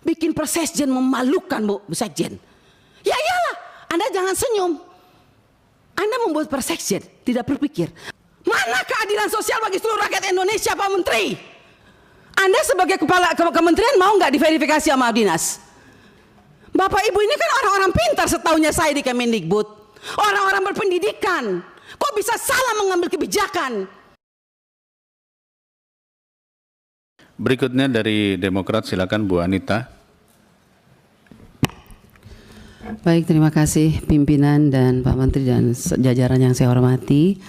bikin Persesjen memalukan, Bu Sekjen. Ya iyalah, Anda jangan senyum. Anda membuat Persesjen tidak berpikir, mana keadilan sosial bagi seluruh rakyat Indonesia, Pak Menteri? Anda sebagai kepala kementerian mau nggak diverifikasi sama dinas? Bapak Ibu ini kan orang-orang pintar setahunya saya di Kemendikbud. Orang-orang berpendidikan. Kok bisa salah mengambil kebijakan? Berikutnya dari Demokrat, silakan Bu Anita. Baik, terima kasih pimpinan dan Pak Menteri dan jajaran yang saya hormati.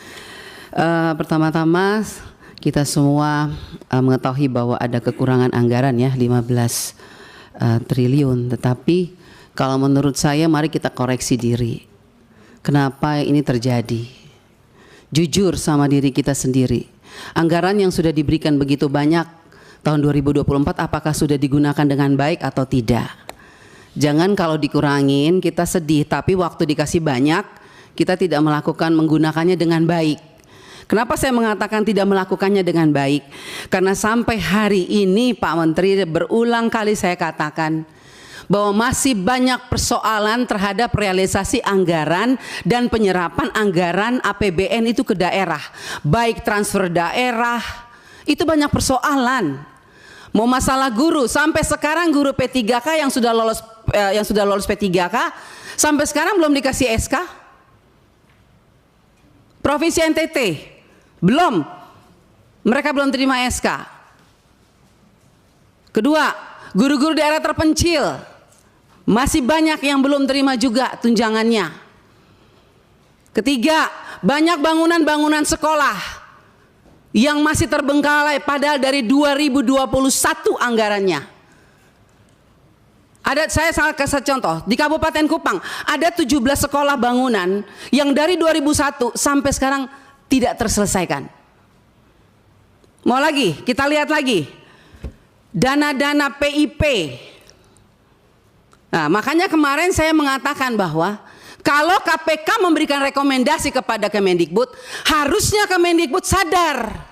Pertama-tama kita semua mengetahui bahwa ada kekurangan anggaran ya 15 triliun. Tetapi kalau menurut saya mari kita koreksi diri. Kenapa ini terjadi? Jujur sama diri kita sendiri. Anggaran yang sudah diberikan begitu banyak tahun 2024 apakah sudah digunakan dengan baik atau tidak? Jangan kalau dikurangin kita sedih, tapi waktu dikasih banyak kita tidak menggunakannya dengan baik. Kenapa saya mengatakan tidak melakukannya dengan baik? Karena sampai hari ini Pak Menteri berulang kali saya katakan bahwa masih banyak persoalan terhadap realisasi anggaran dan penyerapan anggaran APBN itu ke daerah. Baik transfer daerah, itu banyak persoalan. Mau masalah guru, sampai sekarang guru P3K yang sudah lolos P3K sampai sekarang belum dikasih SK. Provinsi NTT belum, mereka belum terima SK. Kedua, guru-guru daerah terpencil masih banyak yang belum terima juga tunjangannya. Ketiga, banyak bangunan-bangunan sekolah yang masih terbengkalai padahal dari 2021 anggarannya. Saya kasih contoh, di Kabupaten Kupang ada 17 sekolah bangunan yang dari 2001 sampai sekarang tidak terselesaikan. Mau lagi, kita lihat lagi. Dana-dana PIP. Nah, makanya kemarin saya mengatakan bahwa kalau KPK memberikan rekomendasi kepada Kemendikbud, harusnya Kemendikbud sadar.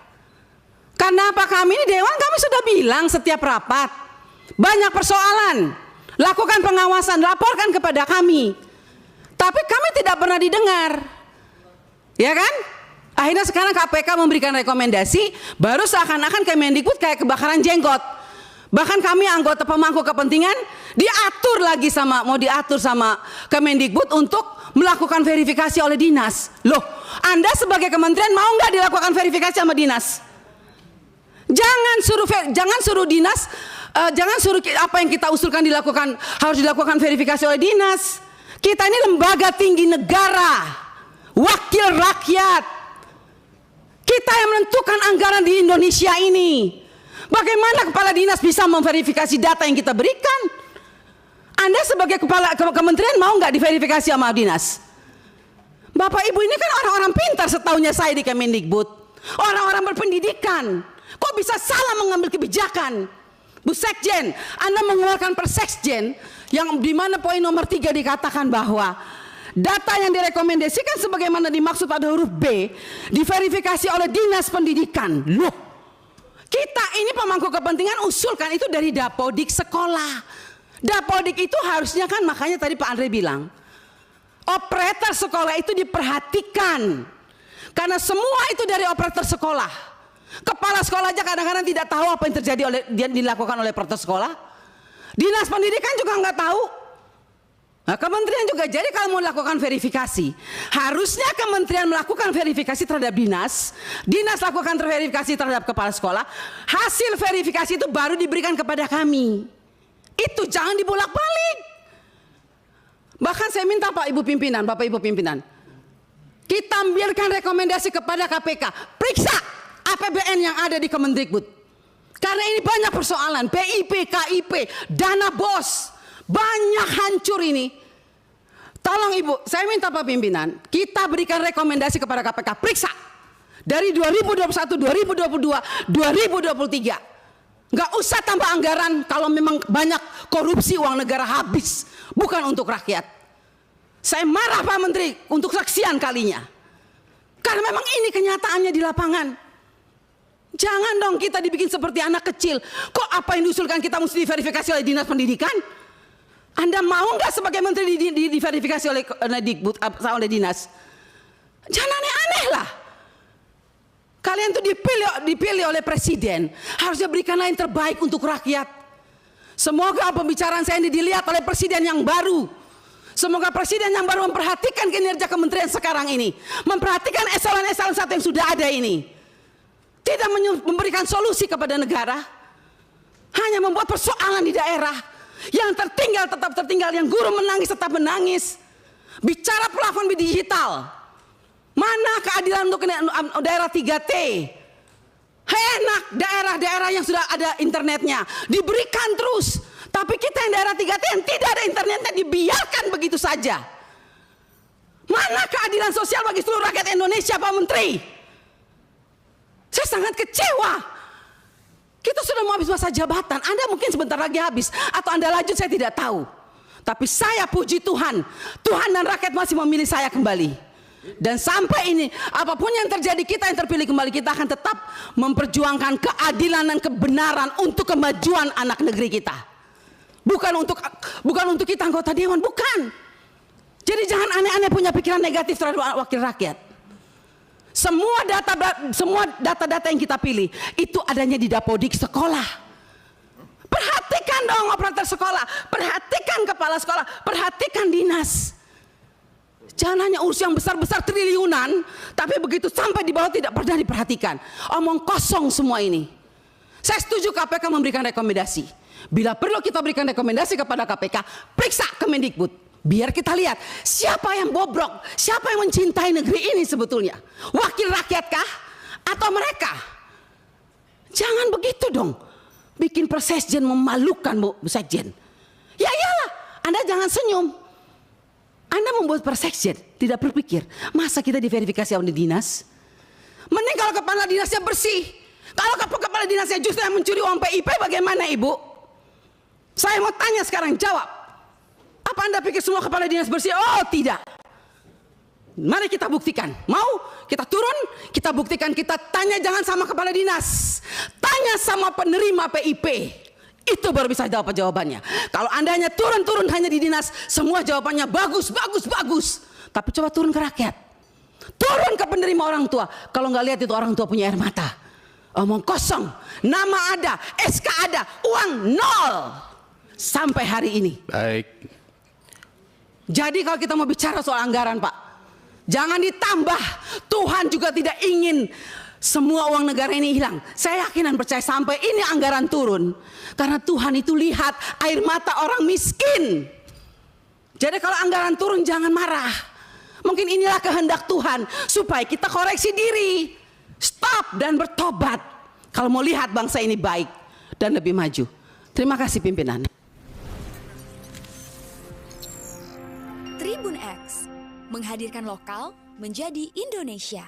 Karena apa, kami ini Dewan kami sudah bilang setiap rapat, banyak persoalan, lakukan pengawasan, laporkan kepada kami. Tapi kami tidak pernah didengar. Ya kan? Akhirnya sekarang KPK memberikan rekomendasi, baru seakan-akan Kemendikbud kayak kebakaran jenggot. Bahkan kami anggota pemangku kepentingan mau diatur sama Kemendikbud untuk melakukan verifikasi oleh dinas. Loh, Anda sebagai kementerian mau nggak dilakukan verifikasi sama dinas? Jangan suruh dinas, jangan suruh apa yang kita usulkan harus dilakukan verifikasi oleh dinas. Kita ini lembaga tinggi negara, wakil rakyat. Kita yang menentukan anggaran di Indonesia ini. Bagaimana kepala dinas bisa memverifikasi data yang kita berikan? Anda sebagai kepala kementerian mau nggak diverifikasi sama dinas? Bapak Ibu ini kan orang-orang pintar setahunya saya di Kemendikbud. Orang-orang berpendidikan. Kok bisa salah mengambil kebijakan? Bu Sekjen, Anda mengeluarkan Persesjen yang dimana poin nomor 3 dikatakan bahwa data yang direkomendasikan sebagaimana dimaksud pada huruf B diverifikasi oleh Dinas Pendidikan. Loh, kita ini pemangku kepentingan usulkan itu dari Dapodik sekolah. Dapodik itu harusnya kan, makanya tadi Pak Andre bilang, operator sekolah itu diperhatikan. Karena semua itu dari operator sekolah. Kepala sekolah aja kadang-kadang tidak tahu apa yang terjadi dilakukan oleh operator sekolah. Dinas Pendidikan juga nggak tahu. Nah, kementerian juga, jadi kalau mau lakukan verifikasi, harusnya kementerian melakukan verifikasi terhadap dinas, dinas lakukan verifikasi terhadap kepala sekolah, hasil verifikasi itu baru diberikan kepada kami. Itu jangan dibolak-balik. Bahkan saya minta Bapak Ibu pimpinan, kita ambilkan rekomendasi kepada KPK, periksa APBN yang ada di Kemendikbud. Karena ini banyak persoalan, PIP, KIP, dana BOS, banyak hancur ini. Tolong Ibu, saya minta Pak Pimpinan, kita berikan rekomendasi kepada KPK, periksa dari 2021, 2022, 2023. Nggak usah tambah anggaran kalau memang banyak korupsi, uang negara habis, bukan untuk rakyat. Saya marah Pak Menteri untuk sekian kalinya. Karena memang ini kenyataannya di lapangan. Jangan dong kita dibikin seperti anak kecil. Kok apa yang diusulkan kita mesti diverifikasi oleh Dinas Pendidikan? Anda mau nggak sebagai menteri diverifikasi oleh Dikbud, oleh dinas? Jangan aneh-aneh lah. Kalian tuh dipilih oleh presiden, harusnya berikanlah yang terbaik untuk rakyat. Semoga pembicaraan saya ini dilihat oleh presiden yang baru. Semoga presiden yang baru memperhatikan kinerja kementerian sekarang ini, memperhatikan eselon-eselon 1 yang sudah ada ini. Tidak memberikan solusi kepada negara, hanya membuat persoalan di daerah. Yang tertinggal tetap tertinggal, yang guru menangis tetap menangis. Bicara plafon digital, mana keadilan untuk daerah 3T? Enak daerah-daerah yang sudah ada internetnya diberikan terus, tapi kita yang daerah 3T yang tidak ada internetnya dibiarkan begitu saja. Mana keadilan sosial bagi seluruh rakyat Indonesia, Pak Menteri? Saya sangat kecewa. Kita sudah mau habis masa jabatan, Anda mungkin sebentar lagi habis, atau Anda lanjut, saya tidak tahu. Tapi saya puji Tuhan, Tuhan dan rakyat masih memilih saya kembali. Dan sampai ini, apapun yang terjadi, kita yang terpilih kembali, kita akan tetap memperjuangkan keadilan dan kebenaran untuk kemajuan anak negeri kita. Bukan untuk kita anggota dewan, bukan. Jadi jangan aneh-aneh punya pikiran negatif terhadap wakil rakyat. Semua data-data yang kita pilih itu adanya di Dapodik sekolah. Perhatikan dong operator sekolah, perhatikan kepala sekolah, perhatikan dinas. Jangan hanya urus yang besar-besar triliunan, tapi begitu sampai di bawah tidak pernah diperhatikan. Omong kosong semua ini. Saya setuju KPK memberikan rekomendasi. Bila perlu kita berikan rekomendasi kepada KPK, periksa Kemendikbud. Biar kita lihat siapa yang bobrok, siapa yang mencintai negeri ini sebetulnya. Wakil rakyat kah? Atau mereka? Jangan begitu dong. Bikin Persesjen memalukan, Bu Sekjen. Ya iyalah, Anda jangan senyum. Anda membuat Persesjen tidak berpikir, masa kita diverifikasi oleh dinas? Mending kalau kepala dinasnya bersih. Kalau kepala dinasnya justru yang mencuri uang PIP, bagaimana Ibu? Saya mau tanya sekarang, jawab. Apa Anda pikir semua kepala dinas bersih? Oh tidak. Mari kita buktikan. Mau kita turun, kita buktikan, kita tanya jangan sama kepala dinas, tanya sama penerima PIP. Itu baru bisa dapat jawabannya. Kalau Anda hanya turun hanya di dinas, semua jawabannya bagus. Tapi coba turun ke rakyat, turun ke penerima orang tua. Kalau nggak lihat itu orang tua punya air mata. Omong kosong, nama ada, SK ada, uang nol sampai hari ini. Baik. Jadi kalau kita mau bicara soal anggaran, Pak, jangan ditambah. Tuhan juga tidak ingin semua uang negara ini hilang. Saya yakin dan percaya sampai ini anggaran turun, karena Tuhan itu lihat air mata orang miskin. Jadi kalau anggaran turun jangan marah. Mungkin inilah kehendak Tuhan supaya kita koreksi diri, stop dan bertobat. Kalau mau lihat bangsa ini baik dan lebih maju. Terima kasih pimpinan. Tribun X menghadirkan lokal menjadi Indonesia.